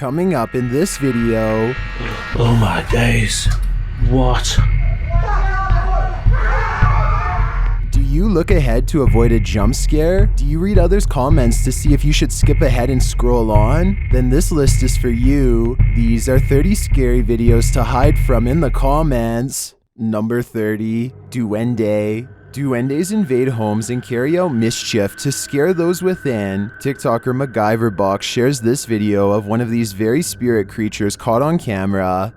Coming up in this video... Oh my days. What? Do you look ahead to avoid a jump scare? Do you read others' comments to see if you should skip ahead and scroll on? Then this list is for you. These are 30 scary videos to hide from in the comments. Number 30. Duende. Duendes invade homes and carry out mischief to scare those within. TikToker MacGyverBox shares this video of one of these very spirit creatures caught on camera.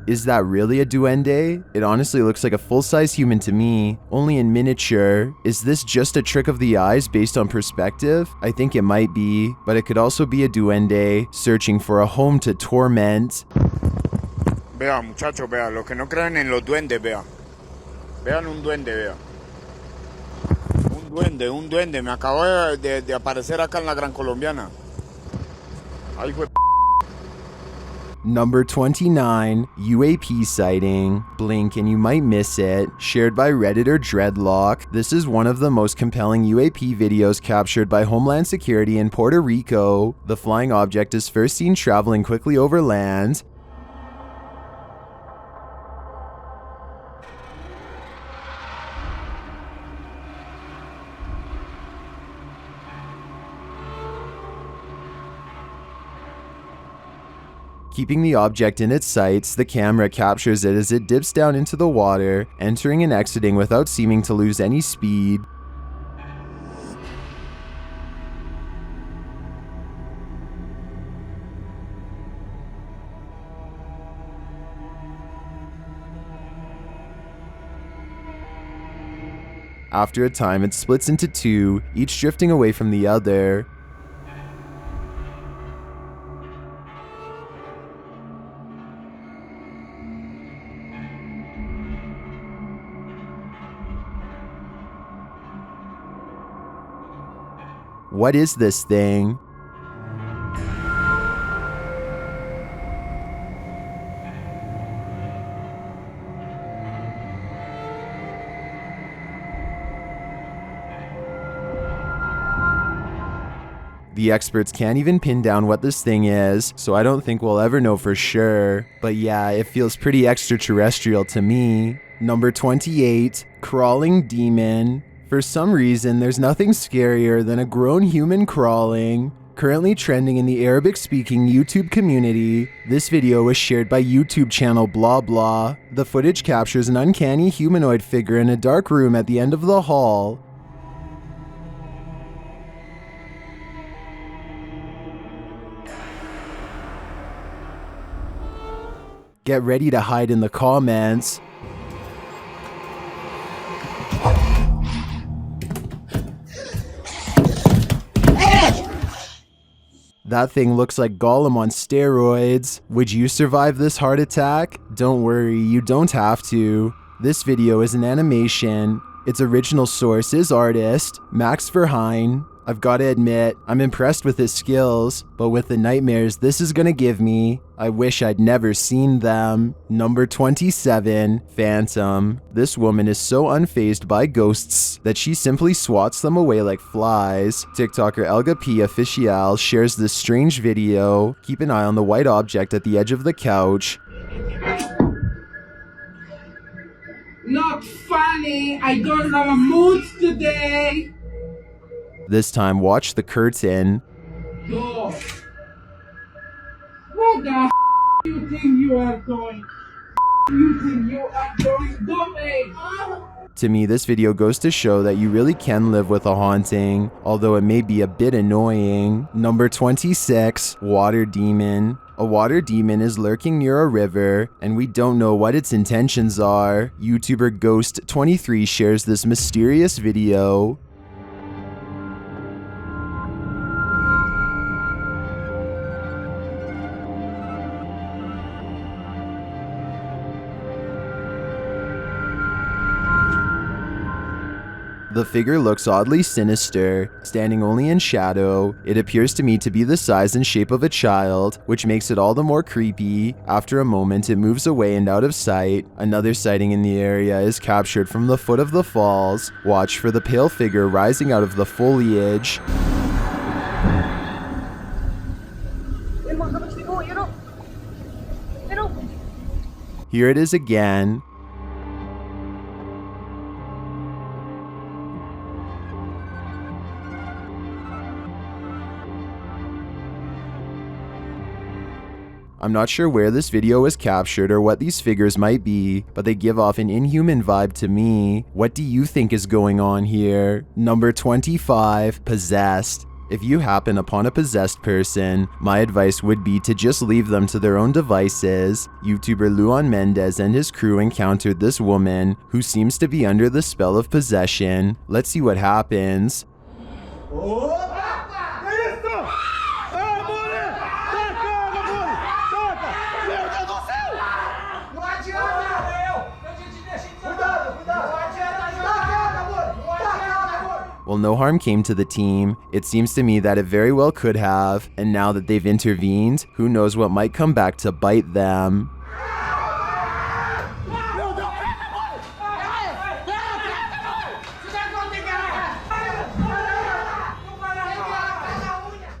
Is that really a duende? It honestly looks like a full-size human to me, only in miniature. Is this just a trick of the eyes based on perspective? I think it might be, but it could also be a duende searching for a home to torment. Vea, muchachos, vea, los que no creen en los duendes, vea. Vean un duende, vea. Un duende, me acabo de aparecer acá en la Gran Colombiana. Ahí fue. Number 29, UAP sighting. Blink and you might miss it. Shared by Redditor Dreadlock. This is one of the most compelling UAP videos captured by Homeland Security in Puerto Rico. The flying object is first seen traveling quickly over land. Keeping the object in its sights, the camera captures it as it dips down into the water, entering and exiting without seeming to lose any speed. After a time, it splits into two, each drifting away from the other. What is this thing? The experts can't even pin down what this thing is, so I don't think we'll ever know for sure. But yeah, it feels pretty extraterrestrial to me. Number 28, Crawling Demon. For some reason, there's nothing scarier than a grown human crawling. Currently trending in the Arabic-speaking YouTube community, this video was shared by YouTube channel Blah Blah. The footage captures an uncanny humanoid figure in a dark room at the end of the hall. Get ready to hide in the comments. That thing looks like Gollum on steroids. Would you survive this heart attack? Don't worry, you don't have to. This video is an animation. Its original source is artist Max Verheyen. I've got to admit, I'm impressed with his skills, but with the nightmares this is gonna give me, I wish I'd never seen them. Number 27, Phantom. This woman is so unfazed by ghosts that she simply swats them away like flies. TikToker Elga P Official shares this strange video. Keep an eye on the white object at the edge of the couch. Not funny, I don't have a mood today. This time, watch the curtain. Dog. What the f you think you are doing? You think you are doing? Don't make. To me, this video goes to show that you really can live with a haunting, although it may be a bit annoying. Number 26, Water Demon. A water demon is lurking near a river, and we don't know what its intentions are. YouTuber Ghost23 shares this mysterious video. The figure looks oddly sinister, standing only in shadow. It appears to me to be the size and shape of a child, which makes it all the more creepy. After a moment, it moves away and out of sight. Another sighting in the area is captured from the foot of the falls. Watch for the pale figure rising out of the foliage. Here it is again. I'm not sure where this video was captured or what these figures might be, but they give off an inhuman vibe to me. What do you think is going on here? Number 25, possessed. If you happen upon a possessed person, my advice would be to just leave them to their own devices. YouTuber Luan Mendez and his crew encountered this woman who seems to be under the spell of possession. Let's see what happens. Well, no harm came to the team. It seems to me that it very well could have, and now that they've intervened, who knows what might come back to bite them.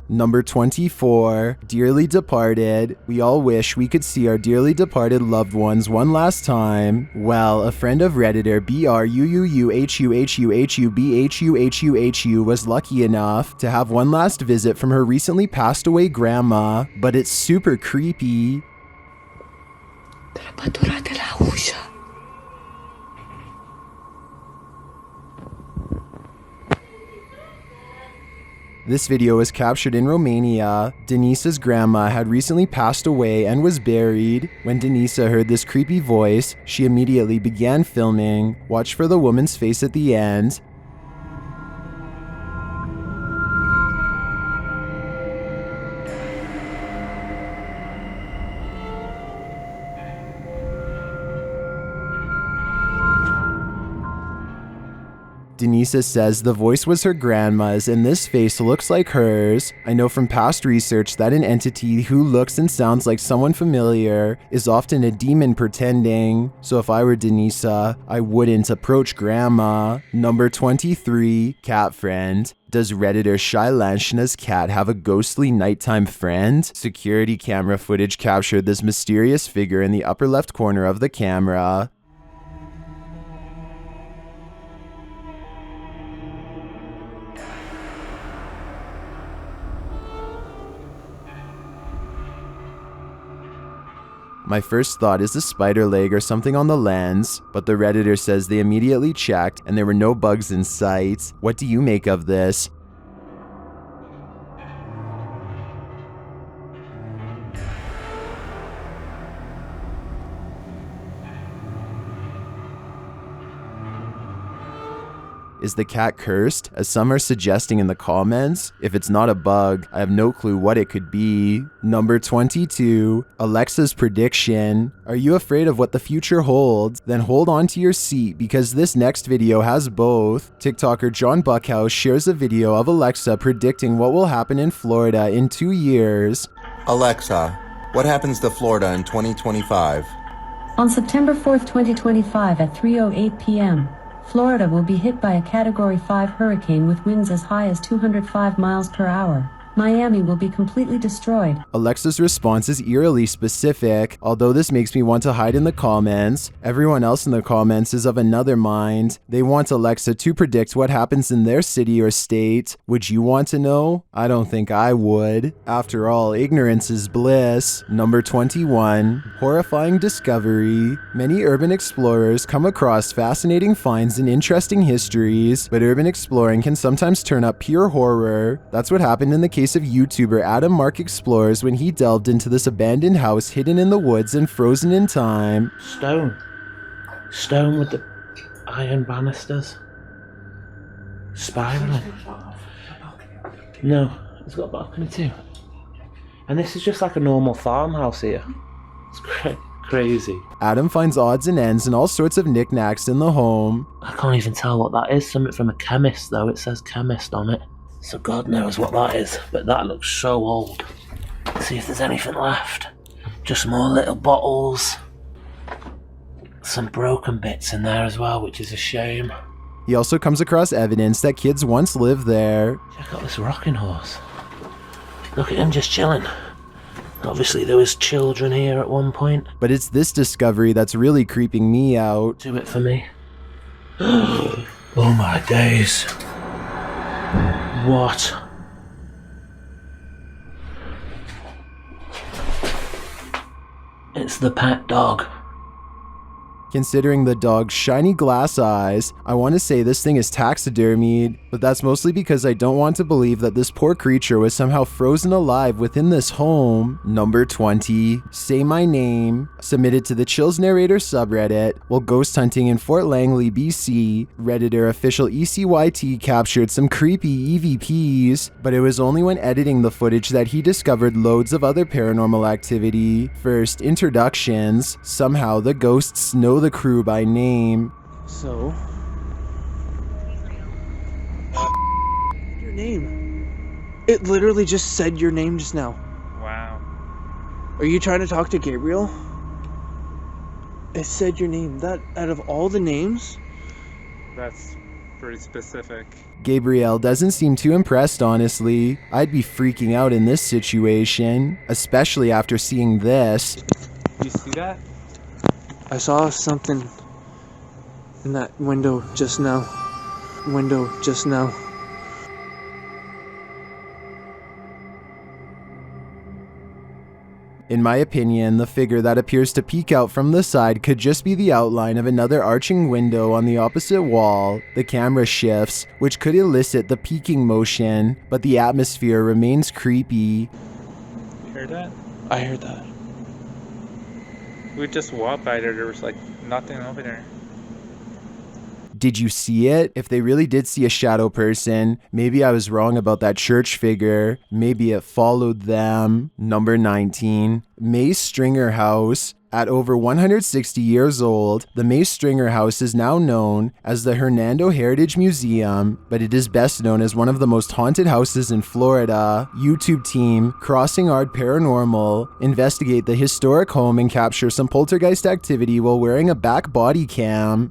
Number 24, dearly departed. We all wish we could see our dearly departed loved ones one last time. Well, a friend of Redditor BRUUUHUHUHUBHUHUHU was lucky enough to have one last visit from her recently passed away grandma, but it's super creepy. This video was captured in Romania. Denise's grandma had recently passed away and was buried. When Denise heard this creepy voice, she immediately began filming. Watch for the woman's face at the end. Denise says the voice was her grandma's and this face looks like hers. I know from past research that an entity who looks and sounds like someone familiar is often a demon pretending. So if I were Denise, I wouldn't approach grandma. Number 23, cat friend. Does Redditor Shailanshna's cat have a ghostly nighttime friend? Security camera footage captured this mysterious figure in the upper left corner of the camera. My first thought is a spider leg or something on the lens, but the Redditor says they immediately checked and there were no bugs in sight. What do you make of this? Is the cat cursed, as some are suggesting in the comments? If it's not a bug, I have no clue what it could be. Number 22, Alexa's prediction. Are you afraid of what the future holds? Then hold on to your seat because this next video has both. TikToker John Buckhouse shares a video of Alexa predicting what will happen in Florida in 2 years. Alexa, what happens to Florida in 2025? On September 4th, 2025 at 3:08 p.m., Florida will be hit by a Category 5 hurricane with winds as high as 205 miles per hour. Miami will be completely destroyed. Alexa's response is eerily specific, although this makes me want to hide in the comments. Everyone else in the comments is of another mind. They want Alexa to predict what happens in their city or state. Would you want to know? I don't think I would. After all, ignorance is bliss. Number 21, horrifying discovery. Many urban explorers come across fascinating finds and interesting histories, but urban exploring can sometimes turn up pure horror. That's what happened in the case of YouTuber Adam Mark Explores when he delved into this abandoned house hidden in the woods and frozen in time. Stone with the iron banisters. Spiraling. No, it's got a balcony too. And this is just like a normal farmhouse here. It's great. Crazy. Adam finds odds and ends and all sorts of knickknacks in the home. I can't even tell what that is. Something from a chemist, though. It says chemist on it. So God knows what that is. But that looks so old. Let's see if there's anything left. Just more little bottles. Some broken bits in there as well, which is a shame. He also comes across evidence that kids once lived there. Check out this rocking horse. Look at him just chilling. Obviously there was children here at one point. But it's this discovery that's really creeping me out. Do it for me. Oh my days. What? It's the pet dog. Considering the dog's shiny glass eyes, I want to say this thing is taxidermied, but that's mostly because I don't want to believe that this poor creature was somehow frozen alive within this home. Number 20, Say My Name, submitted to the Chills Narrator subreddit. While ghost hunting in Fort Langley, BC, Redditor official ECYT captured some creepy EVPs, but it was only when editing the footage that he discovered loads of other paranormal activity. First, introductions. Somehow the ghosts know the crew by name. So, your name. It literally just said your name just now. Wow. Are you trying to talk to Gabriel? It said your name. That, out of all the names? That's pretty specific. Gabriel doesn't seem too impressed, honestly. I'd be freaking out in this situation, especially after seeing this. You see that? I saw something in that window just now. In my opinion, the figure that appears to peek out from the side could just be the outline of another arching window on the opposite wall. The camera shifts, which could elicit the peeking motion, but the atmosphere remains creepy. You heard that? I heard that. We just walked by there was like nothing over there. Did you see it? If they really did see a shadow person, maybe I was wrong about that church figure. Maybe it followed them. Number 19, Mace Stringer House. At over 160 years old, the Mace Stringer House is now known as the Hernando Heritage Museum, but it is best known as one of the most haunted houses in Florida. YouTube team Crossing Art Paranormal investigate the historic home and capture some poltergeist activity while wearing a back body cam.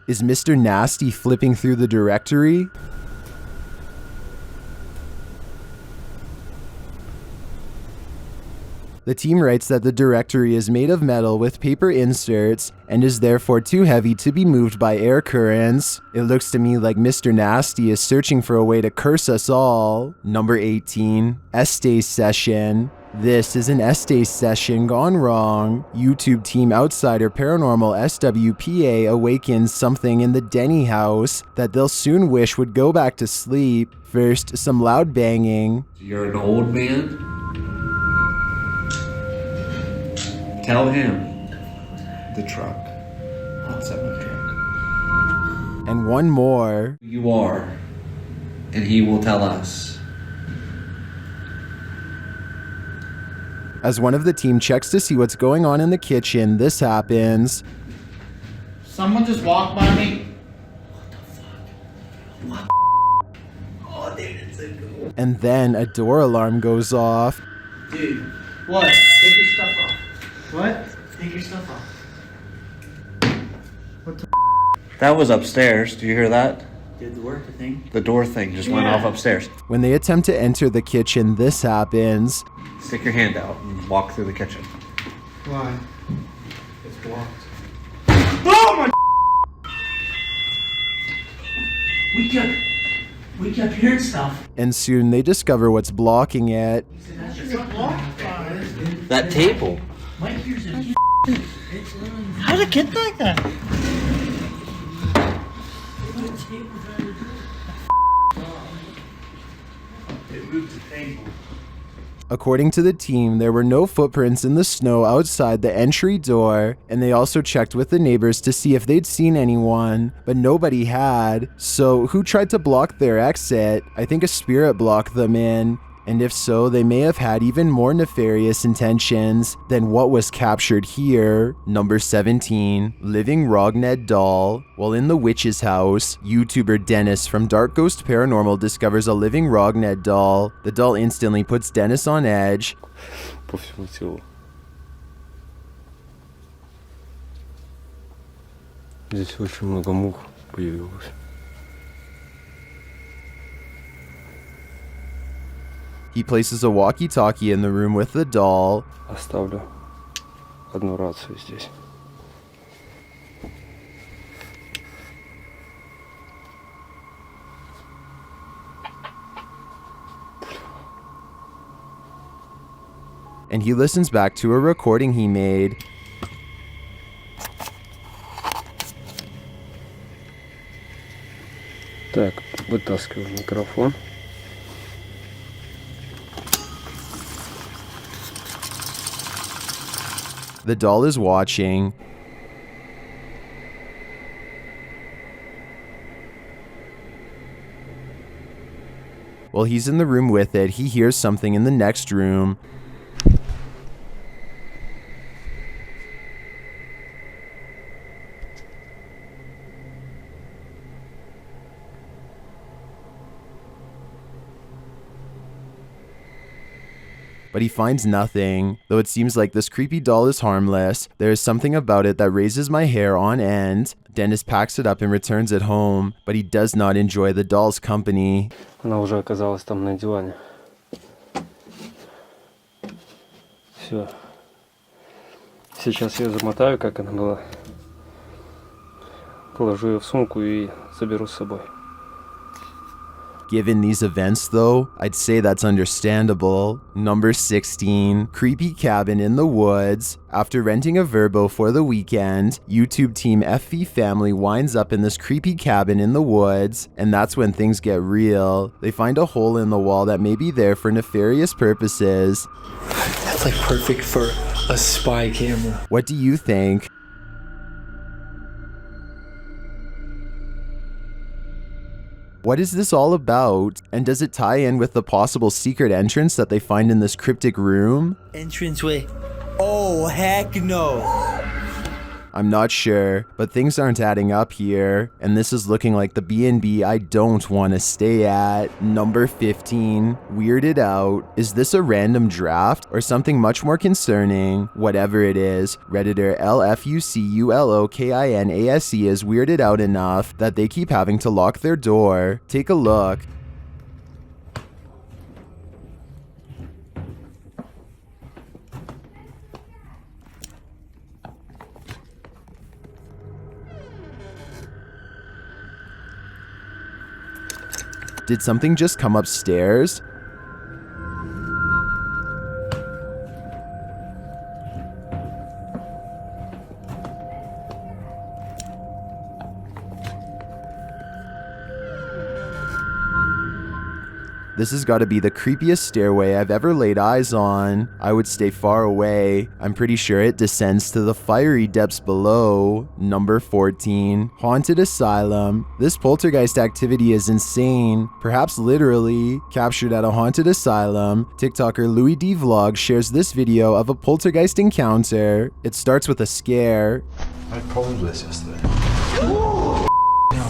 Is Mr. Nasty flipping through the directory? The team writes that the directory is made of metal with paper inserts and is therefore too heavy to be moved by air currents. It looks to me like Mr. Nasty is searching for a way to curse us all. Number 18, Estes Session. This is an Estes session gone wrong. YouTube team Outsider Paranormal SWPA awakens something in the Denny house that they'll soon wish would go back to sleep. First, some loud banging. You're an old man? Tell him. The truck. What's up with the truck? And one more. Who you are, and he will tell us. As one of the team checks to see what's going on in the kitchen, this happens. Someone just walked by me. What? Oh, dude, it's a good. And then a door alarm goes off. Dude, what? Take your stuff off. What? Take your stuff off. What the? That was upstairs. Do you hear that? Did the work, I think. The door thing just went off upstairs. When they attempt to enter the kitchen, this happens. Stick your hand out and walk through the kitchen. Why? It's blocked. Oh my! We kept hearing stuff. And soon they discover what's blocking it. That table. Mike hears it. How did it get like that? It moved the table. According to the team, there were no footprints in the snow outside the entry door, and they also checked with the neighbors to see if they'd seen anyone, but nobody had. So who tried to block their exit? I think a spirit blocked them in. And if so, they may have had even more nefarious intentions than what was captured here. Number 17, living Rogned doll. While in the witch's house, YouTuber Dennis from Dark Ghost Paranormal discovers a living Rogned doll. The doll instantly puts Dennis on edge. По всему телу. Здесь очень много мух появилось. He places a walkie-talkie in the room with the doll. Оставлю одну рацию здесь. And he listens back to a recording he made. Так, вытаскиваю микрофон. The doll is watching. While he's in the room with it, he hears something in the next room. But he finds nothing. Though it seems like this creepy doll is harmless, there is something about it that raises my hair on end. Dennis packs it up and returns it home, but he does not enjoy the doll's company. Она уже оказалась там на диване. Все. Сейчас я замотаю, как она была. Положу ее в сумку и заберу с собой. Given these events though, I'd say that's understandable. Number 16, creepy cabin in the woods. After renting a Verbo for the weekend, YouTube team FV family winds up in this creepy cabin in the woods, and that's when things get real. They find a hole in the wall that may be there for nefarious purposes. That's like perfect for a spy camera. What do you think? What is this all about? And does it tie in with the possible secret entrance that they find in this cryptic room? Entranceway. Oh, heck no. I'm not sure, but things aren't adding up here, and this is looking like the B&B I don't want to stay at. Number 15, weirded out. Is this a random draft or something much more concerning? Whatever it is, Redditor LFUCULOKINASE is weirded out enough that they keep having to lock their door. Take a look. Did something just come upstairs? This has got to be the creepiest stairway I've ever laid eyes on. I would stay far away. I'm pretty sure it descends to the fiery depths below. Number 14, haunted asylum. This poltergeist activity is insane, perhaps literally. Captured at a haunted asylum, TikToker Louis D Vlog shares this video of a poltergeist encounter. It starts with a scare. I had problems with this yesterday.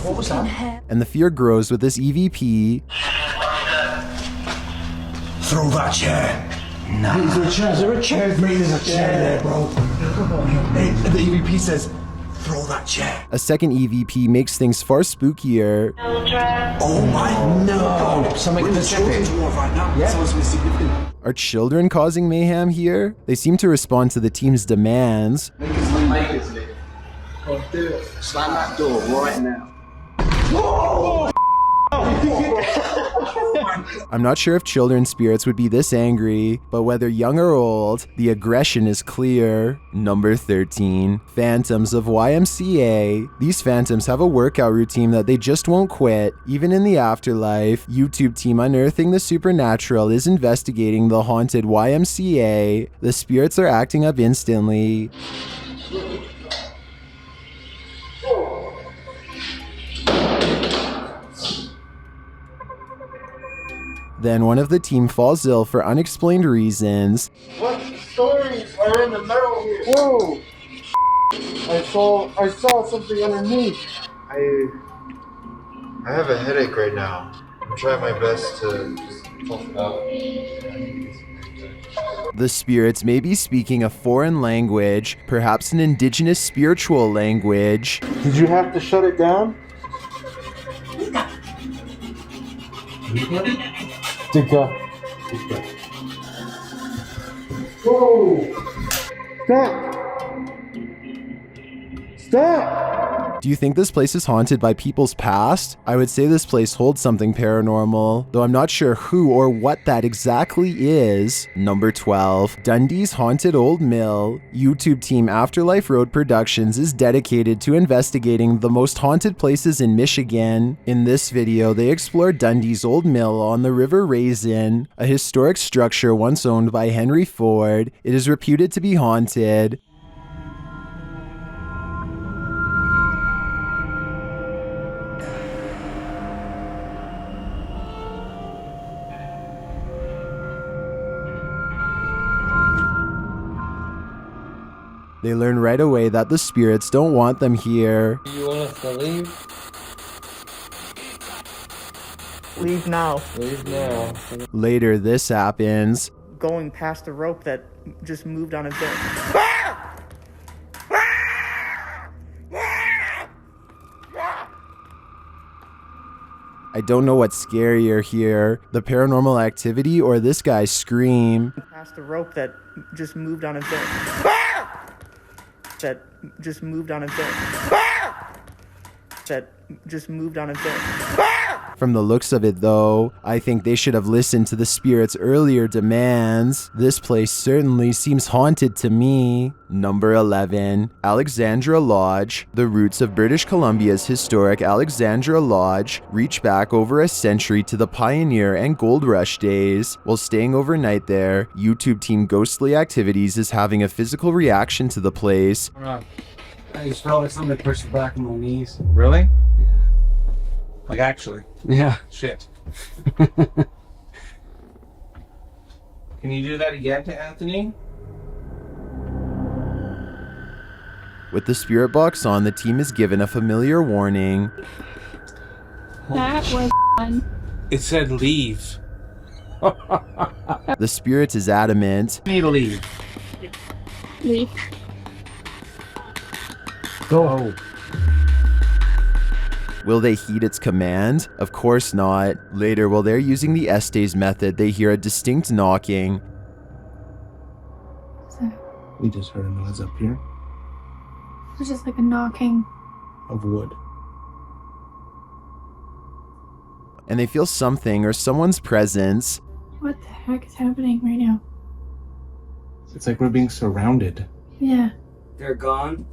What was that? And the fear grows with this EVP. Throw that chair. Nah. Is there a chair? Is there a chair? Mate, there's a chair there, bro. Hey, the EVP says, throw that chair. A second EVP makes things far spookier. Oh my no! Something in the children's ward right now. Yeah. Someone's been significant. Are children causing mayhem here? They seem to respond to the team's demands. Make us leave. Oh, do it. Slam that door right now. Whoa! I'm not sure if children's spirits would be this angry, but whether young or old, the aggression is clear. Number 13, Phantoms of YMCA. These phantoms have a workout routine that they just won't quit. Even in the afterlife, YouTube team Unearthing the Supernatural is investigating the haunted YMCA. The spirits are acting up instantly. Then one of the team falls ill for unexplained reasons. What stories are in the metal here? Whoa! I saw something underneath. I have a headache right now. I'm trying my best to just tough it out. The spirits may be speaking a foreign language, perhaps an indigenous spiritual language. Did you have to shut it down? Whoa! Stop! Stop! Do you think this place is haunted by people's past? I would say this place holds something paranormal, though I'm not sure who or what that exactly is. Number 12, Dundee's Haunted Old Mill. YouTube team Afterlife Road Productions is dedicated to investigating the most haunted places in Michigan. In this video, they explore Dundee's Old Mill on the River Raisin, a historic structure once owned by Henry Ford. It is reputed to be haunted. They learn right away that the spirits don't want them here. You want us to leave? Leave now. Leave now. Later, this happens. Going past the rope that just moved on its own. I don't know what's scarier here, the paranormal activity or this guy's scream. Past the rope that just moved on its own. That just moved on its own. That just moved on its own. From the looks of it though, I think they should have listened to the spirit's earlier demands. This place certainly seems haunted to me. Number 11, Alexandra Lodge. The roots of British Columbia's historic Alexandra Lodge reach back over a century to the pioneer and gold rush days. While staying overnight there, YouTube team Ghostly Activities is having a physical reaction to the place. I just felt like somebody pushed the back of my knees. Really? Yeah. Like actually? Yeah. Shit. Can you do that again to Anthony? With the spirit box on, the team is given a familiar warning. That was fun. It said leave. The spirit is adamant. You need to leave. Leave. Go. Will they heed its command? Of course not. Later, while they're using the Estes method, they hear a distinct knocking. We just heard a noise up here It was just like a knocking. of wood. And they feel something or someone's presence. What the heck is happening right now? It's like we're being surrounded. Yeah. They're gone.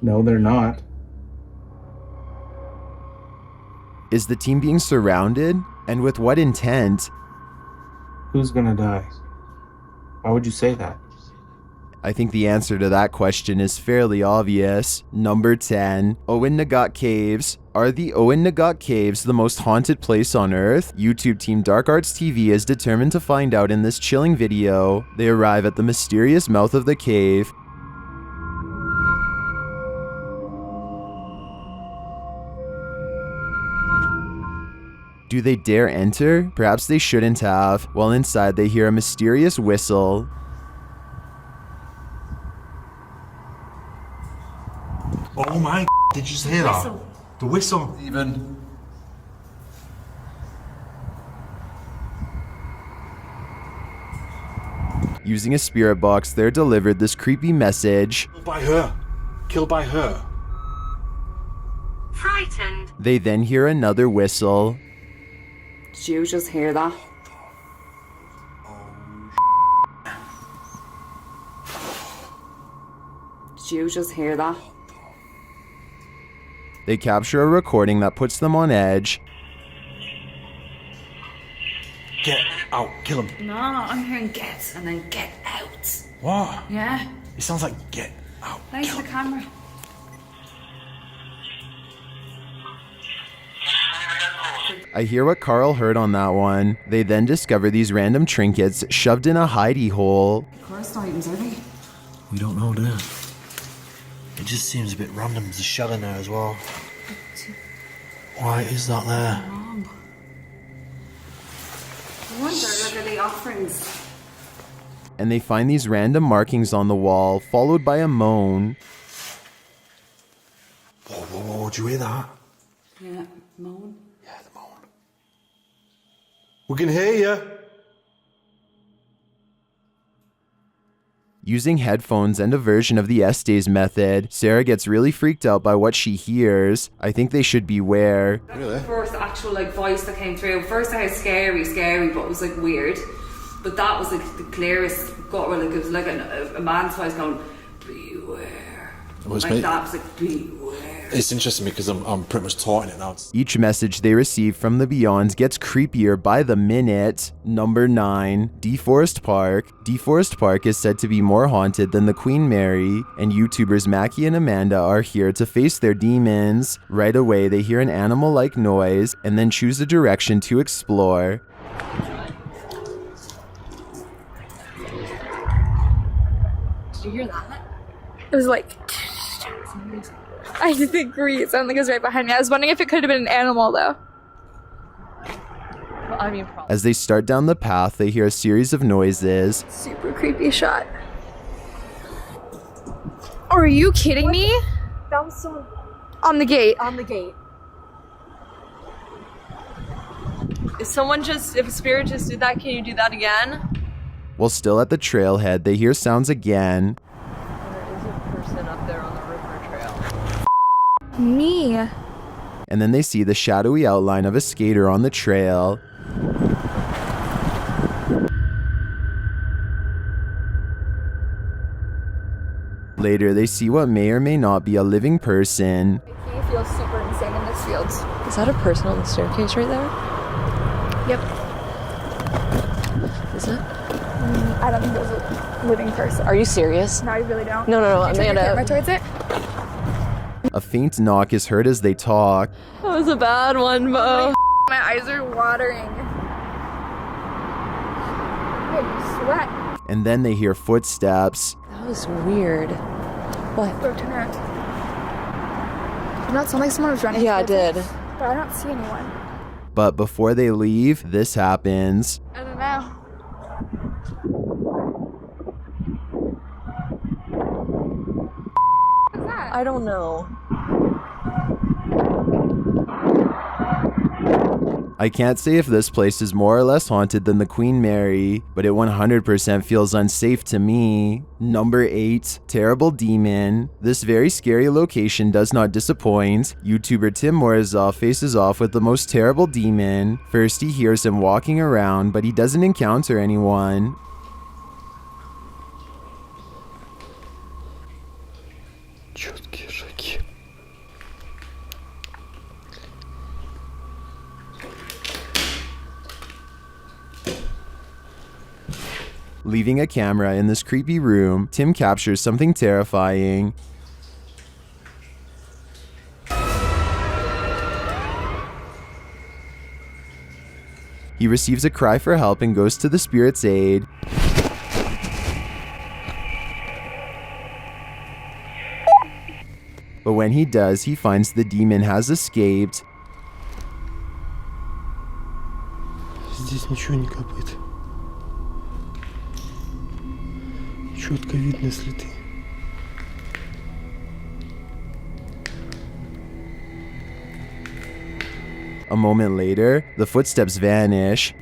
No, they're not. Is the team being surrounded? And with what intent? Who's gonna die? Why would you say that? I think the answer to that question is fairly obvious. Number 10, Owen Nagat Caves. Are the Owen Nagat Caves the most haunted place on Earth? YouTube team Dark Arts TV is determined to find out in this chilling video. They arrive at the mysterious mouth of the cave. Do they dare enter? Perhaps they shouldn't have. While inside, they hear a mysterious whistle. Oh my, did you just hear that? The whistle. Even. Using a spirit box, they're delivered this creepy message. Killed by her. Killed by her. Frightened. They then hear another whistle. Did you just hear that? Did you just hear that? They capture a recording that puts them on edge. Get out, kill him. No, I'm hearing get and then get out. What? Yeah. It sounds like get out. Face the camera. I hear what Carl heard on that one. They then discover these random trinkets shoved in a hidey hole. Cursed items, are they? We don't know, do we? It just seems a bit random. There's a shell in there as well. Why is that there? I wonder, look at the offerings. And they find these random markings on the wall, followed by a moan. Whoa, whoa, whoa, did you hear that? Yeah, moan. Yeah, the moan. We can hear you. Using headphones and a version of the Estes method, Sarah gets really freaked out by what she hears. I think they should beware. Really? The first actual voice that came through. First I was scary, but it was weird. But that was the clearest guttural, it was like a man's voice going, beware. Well, that was beware. It's interesting because I'm pretty much taught in it now. Each message they receive from the beyond gets creepier by the minute. Number 9, DeForest Park. DeForest Park is said to be more haunted than the Queen Mary, and YouTubers Mackie and Amanda are here to face their demons. Right away, they hear an animal-like noise and then choose a direction to explore. Did you hear that? It was like... I didn't agree. It sounded like it was right behind me. I was wondering if it could have been an animal, though. Well, I mean, probably. As they start down the path, they hear a series of noises. Super creepy shot. Are you kidding me? That was someone on the gate. On the gate. If a spirit just did that, can you do that again? While still at the trailhead, they hear sounds again. There is a person up there on the river trail. Me. And then they see the shadowy outline of a skater on the trail. Later, they see what may or may not be a living person. He feels super insane in this field. Is that a person on the staircase right there? Yep. Is it? I don't think it was a living person. Are you serious? No, I really don't. No, Can you turn your camera towards it? A faint knock is heard as they talk. That was a bad one, Bo. My eyes are watering. I sweat. And then they hear footsteps. That was weird. What? Go turn around. Did not sound like someone was running? Yeah, I did. But I don't see anyone. But before they leave, this happens. I don't know. What's that? I don't know. I can't say if this place is more or less haunted than the Queen Mary, but it 100% feels unsafe to me. Number 8, Terrible Demon. This very scary location does not disappoint. YouTuber Tim Morozov faces off with the most terrible demon. First he hears him walking around, but he doesn't encounter anyone. Leaving a camera in this creepy room, Tim captures something terrifying. He receives a cry for help and goes to the spirit's aid. But when he does, he finds the demon has escaped. Здесь ничего не капает. Четко видно следы. A moment later, the footsteps vanish.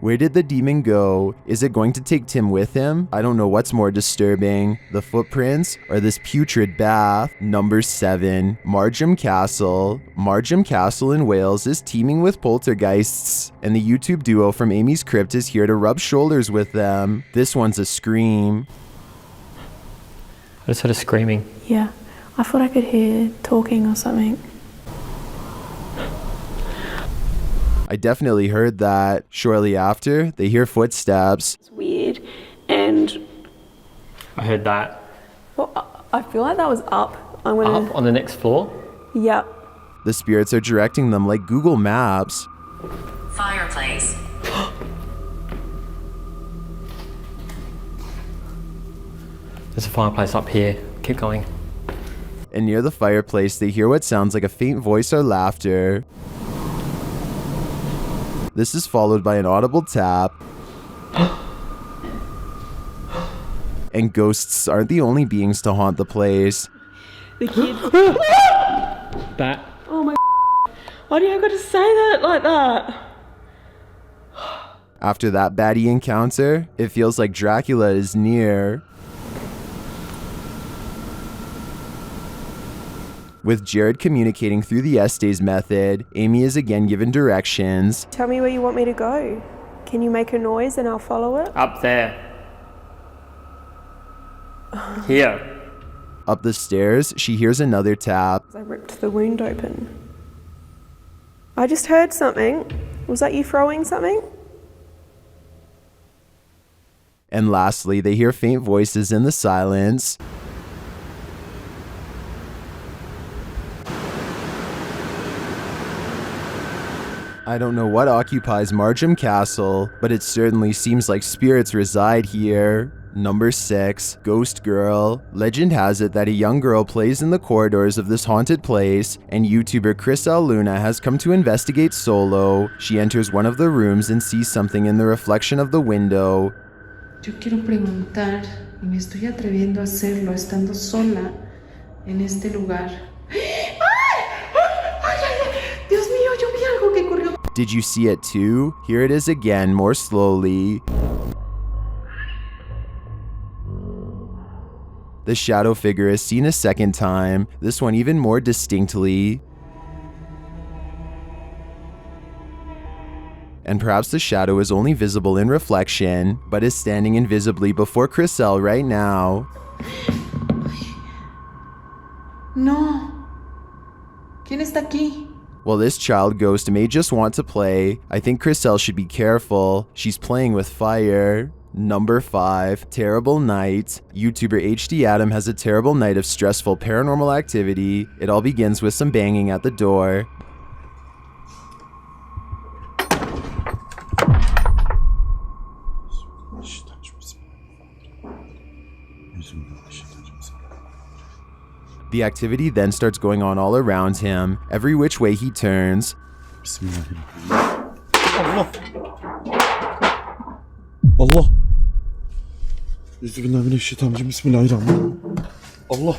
Where did the demon go? Is it going to take Tim with him? I don't know what's more disturbing, the footprints or this putrid bath. Number 7, Margam Castle. Margam Castle in Wales is teeming with poltergeists, and the YouTube duo from Amy's Crypt is here to rub shoulders with them. This one's a scream. I just heard a screaming. Yeah, I thought I could hear talking or something. I definitely heard that. Shortly after, they hear footsteps. It's weird, and I heard that. well, I feel like that was up. I'm gonna. Up on the next floor? Yeah. The spirits are directing them like Google Maps. Fireplace. There's a fireplace up here. Keep going. And near the fireplace, they hear what sounds like a faint voice or laughter. This is followed by an audible tap. And ghosts aren't the only beings to haunt the place. The kid. Bat. Oh my. Why do you have to say that like that? After that baddie encounter, it feels like Dracula is near. With Jared communicating through the Estes method, Amy is again given directions. Tell me where you want me to go. Can you make a noise and I'll follow it? Up there. Here. Up the stairs, she hears another tap. I ripped the wound open. I just heard something. Was that you throwing something? And lastly, they hear faint voices in the silence. I don't know what occupies Margam Castle, but it certainly seems like spirits reside here. Number 6, Ghost Girl. Legend has it that a young girl plays in the corridors of this haunted place, and YouTuber Chris L. Luna has come to investigate solo. She enters one of the rooms and sees something in the reflection of the window. Yo quiero preguntar, y me estoy atreviendo a hacerlo estando sola en este lugar. Dios mío, yo vi algo que corrió. Did you see it too? Here it is again, more slowly. The shadow figure is seen a second time, this one even more distinctly. And perhaps the shadow is only visible in reflection, but is standing invisibly before Chriselle right now. No. ¿Quién está aquí? Well, this child ghost may just want to play. I think Chriselle should be careful. She's playing with fire. Number 5, Terrible Night. YouTuber HD Adam has a terrible night of stressful paranormal activity. It all begins with some banging at the door. The activity then starts going on all around him, every which way he turns. Allah. Allah. Euzubillahimineşşeytanirracim. Bismillahirrahmanirrahim. Allah.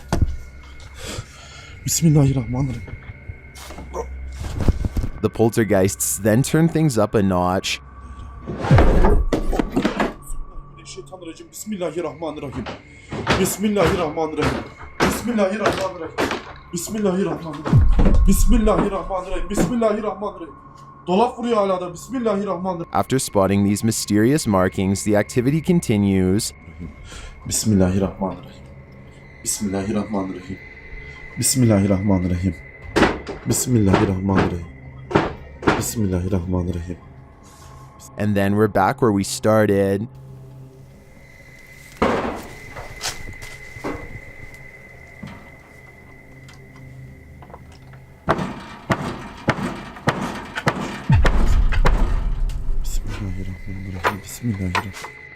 Bismillahirrahmanirrahim. The poltergeists then turn things up a notch. Euzubillahimineşşeytanirracim. Bismillahirrahmanirrahim. Bismillahirrahmanirrahim. Bismillahirrahmanirrahim. Bismillahirrahmanirrahim. Bismillahirrahmanirrahim. Bismillahirrahmanirrahim. Dolap vuruyor hala da. Bismillahirrahmanirrahim. After spotting these mysterious markings, the activity continues. Bismillahirrahmanirrahim. Bismillahirrahmanirrahim. Bismillahirrahmanirrahim. Bismillahirrahmanirrahim. Bismillahirrahmanirrahim. And then we're back where we started.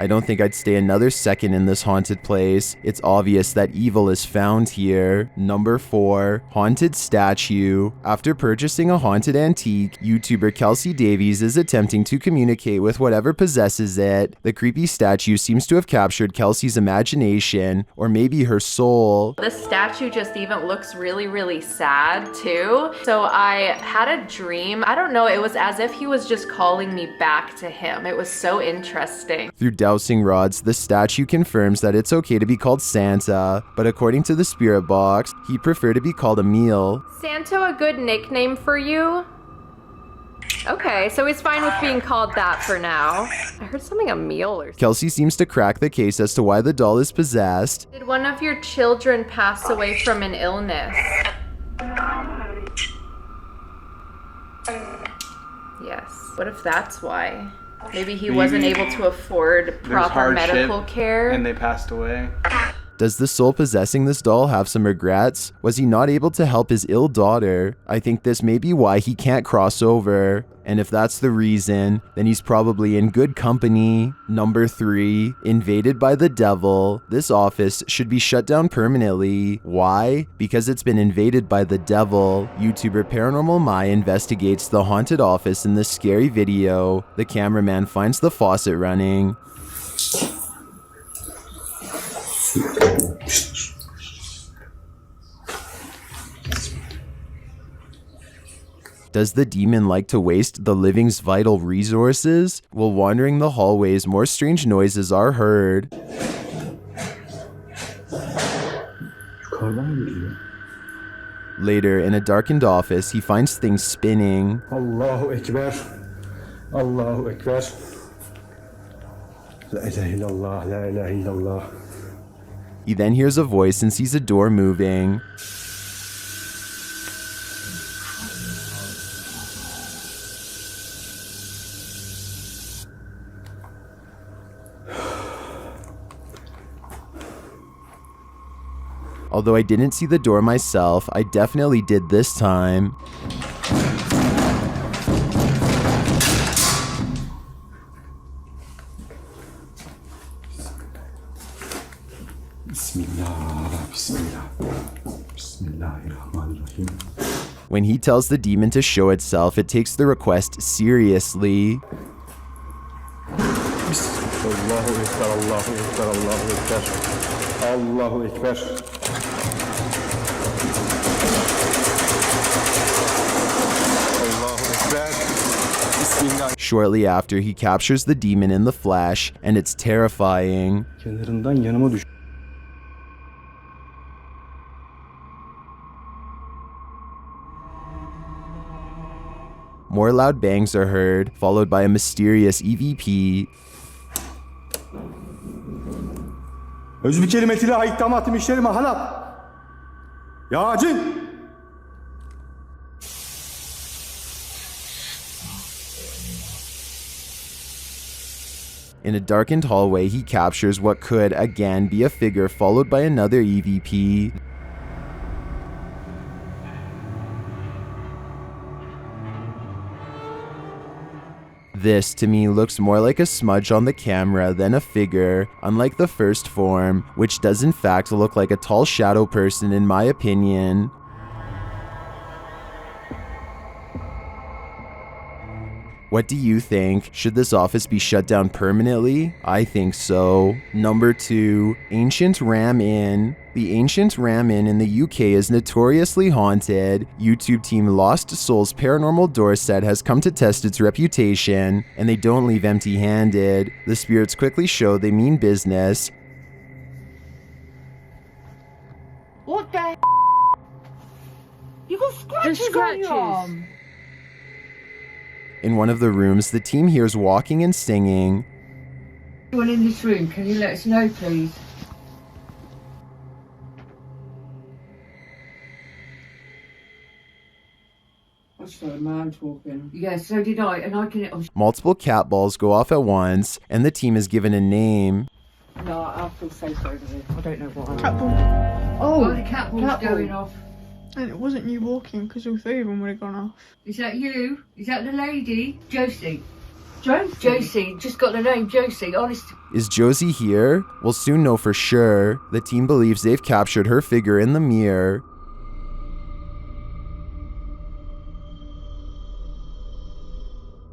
I don't think I'd stay another second in this haunted place. It's obvious that evil is found here. Number 4, haunted statue. After purchasing a haunted antique, YouTuber Kelsey Davies is attempting to communicate with whatever possesses it. The creepy statue seems to have captured Kelsey's imagination, or maybe her soul. This statue just even looks really, really sad too. So I had a dream. I don't know, it was as if he was just calling me back to him. It was so interesting. Through dowsing rods, the statue confirms that it's okay to be called Santa, but according to the spirit box, he'd prefer to be called Emil. Santa a good nickname for you? Okay, so he's fine with being called that for now. I heard something Emil or something. Kelsey seems to crack the case as to why the doll is possessed. Did one of your children pass away from an illness? Yes. What if that's why? Maybe he wasn't able to afford proper medical care. And they passed away. Does the soul possessing this doll have some regrets? Was he not able to help his ill daughter? I think this may be why he can't cross over. And if that's the reason, then he's probably in good company. Number 3, invaded by the devil. This office should be shut down permanently. Why? Because it's been invaded by the devil. YouTuber Paranormal Mai investigates the haunted office in this scary video. The cameraman finds the faucet running. Does the demon like to waste the living's vital resources? While wandering the hallways, more strange noises are heard. Later, in a darkened office, he finds things spinning. Allahu Ekber. Allahu Ekber. La ilaha illallah, la ilaha illallah. He then hears a voice and sees a door moving. Although I didn't see the door myself, I definitely did this time. When he tells the demon to show itself, it takes the request seriously. Allahu Ekber, Allahu Ekber, Allahu Ekber. Allahu Ekber. Allahu Ekber. Bismillah. Shortly after, he captures the demon in the flesh, and it's terrifying. Kenarından yanıma düş. More loud bangs are heard, followed by a mysterious EVP. Özbü kelimetiyle hayktamatım işlerime halat. Ya acın. In a darkened hallway, he captures what could, again, be a figure followed by another EVP. This, to me, looks more like a smudge on the camera than a figure, unlike the first form, which does in fact look like a tall shadow person in my opinion. What do you think? Should this office be shut down permanently? I think so. Number 2, Ancient Ram Inn. The Ancient Ram Inn in the UK is notoriously haunted. YouTube team Lost Souls Paranormal Door set has come to test its reputation, and they don't leave empty-handed. The spirits quickly show they mean business. What the You got scratches on your arm. In one of the rooms, the team hears walking and singing. Anyone in this room, can you let us know, please? I saw a man talking. Yeah, so did I, and I can... Multiple cat balls go off at once, and the team is given a name. No, I feel safe over here. I don't know what cat ball. Oh, the cat ball's going off. And it wasn't you walking, because all 3 of them would have gone off. Is that you? Is that the lady? Josie. Josie, just got the name Josie, honest. Is Josie here? We'll soon know for sure. The team believes they've captured her figure in the mirror.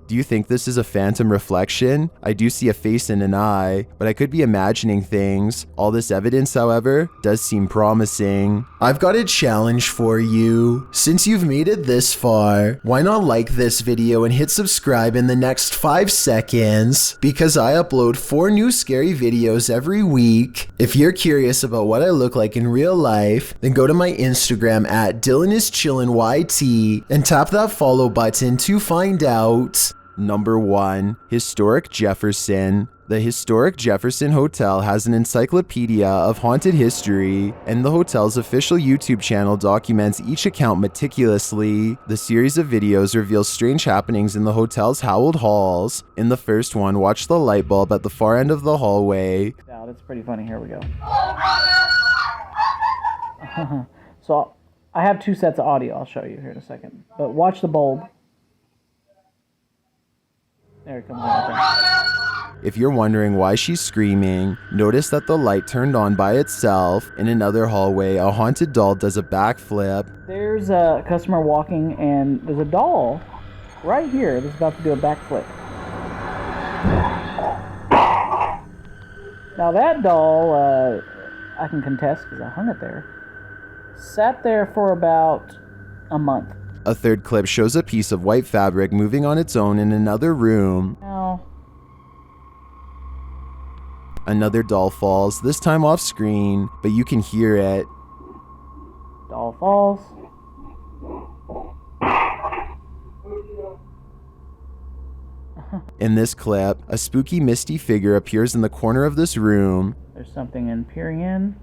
Do you think this is a phantom reflection? I do see a face and an eye, but I could be imagining things. All this evidence, however, does seem promising. I've got a challenge for you. Since you've made it this far, why not like this video and hit subscribe in the next 5 seconds? Because I upload 4 new scary videos every week. If you're curious about what I look like in real life, then go to my Instagram at DylanIsChillinYT and tap that follow button to find out. Number 1. Historic Jefferson. The Historic Jefferson Hotel has an encyclopedia of haunted history, and the hotel's official YouTube channel documents each account meticulously. The series of videos reveals strange happenings in the hotel's howled halls. In the first one, watch the light bulb at the far end of the hallway. Yeah, that's pretty funny. Here we go. So I have 2 sets of audio. I'll show you here in a second. But watch the bulb. There it comes out. If you're wondering why she's screaming, notice that the light turned on by itself. In another hallway, a haunted doll does a backflip. There's a customer walking, and there's a doll right here that's about to do a backflip. Now that doll, I can contest because I hung it there, sat there for about a month. A third clip shows a piece of white fabric moving on its own in another room. Now, another doll falls, this time off screen, but you can hear it. Doll falls. In this clip, a spooky misty figure appears in the corner of this room. There's something peering in.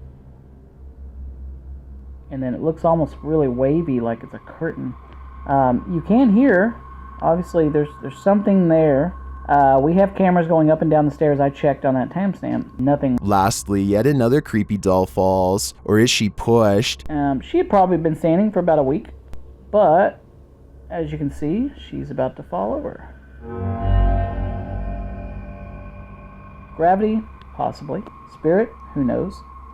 And then it looks almost really wavy, like it's a curtain. You can hear, obviously there's something there. We have cameras going up and down the stairs. I checked on that timestamp. Nothing. Lastly, yet another creepy doll falls. Or is she pushed? She had probably been standing for about a week. But, as you can see, she's about to fall over. Gravity? Possibly. Spirit? Who knows?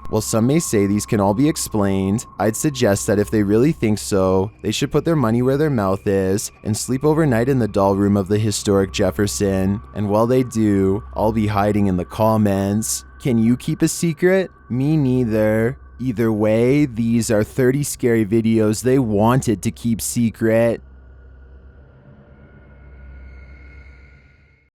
While some may say these can all be explained, I'd suggest that if they really think so, they should put their money where their mouth is and sleep overnight in the doll room of the Historic Jefferson. And while they do, I'll be hiding in the comments. Can you keep a secret? Me neither. Either way, these are 30 scary videos they wanted to keep secret.